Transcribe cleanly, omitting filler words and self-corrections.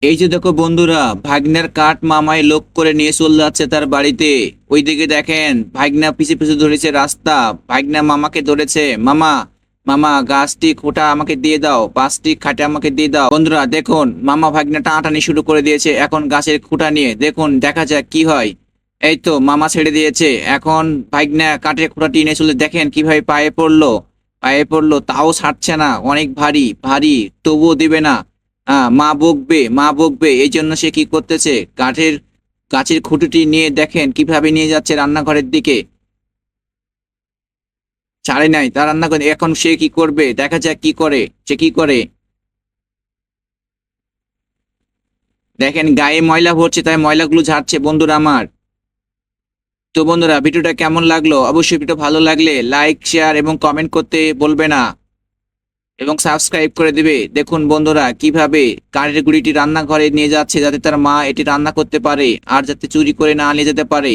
এই যে দেখো বন্ধুরা, ভাগ্নের কাঠ মামাই লোক করে নিয়ে চলে যাচ্ছে তার বাড়িতে। ওইদিকে দেখেন ভাগ্না পিছে পিছে ধরেছে রাস্তা। ভাগ্না মামাকে ধরেছে, মামা মামা গাছটি খোটা আমাকে দিয়ে দাও, 5টি খাটে আমাকে দিয়ে দাও। বন্ধুরা দেখুন, মামা ভাগ্না টানাটানি শুরু করে দিয়েছে এখন গাছের খুঁটা নিয়ে। দেখুন দেখা যাক কি হয়। এই তো মামা ছেড়ে দিয়েছে, এখন ভাগ্না কাঠের খুঁটাটি নিয়ে চলে। দেখেন কিভাবে পায়ে পড়লো তাও ছাড়ছে না, অনেক ভারী ভারী, তবুও দিবে না। মা বকবে এই জন্য সে কি করতেছে, গাছের খুঁটিটি নিয়ে দেখেন কিভাবে নিয়ে যাচ্ছে রান্নাঘরের দিকে। ছাড়ে নাই তার রান্নাঘর। এখন সে কি করবে, দেখা যাক সে কি করে। দেখেন গায়ে ময়লা ভরছে, তাই ময়লাগুলো ঝাড়ছে বন্ধুরা আমার। তো বন্ধুরা ভিডিওটা কেমন লাগলো, অবশ্যই ভিডিও ভালো লাগলে লাইক শেয়ার এবং কমেন্ট করতে বলবে না, এবং সাবস্ক্রাইব করে দিবে। দেখুন বন্ধুরা কিভাবে কাঠের গুঁড়িটি রান্নাঘরে নিয়ে যাচ্ছে, যাতে তার মা এটি রান্না করতে পারে আর যাতে চুরি করে না নিয়ে যেতে পারে।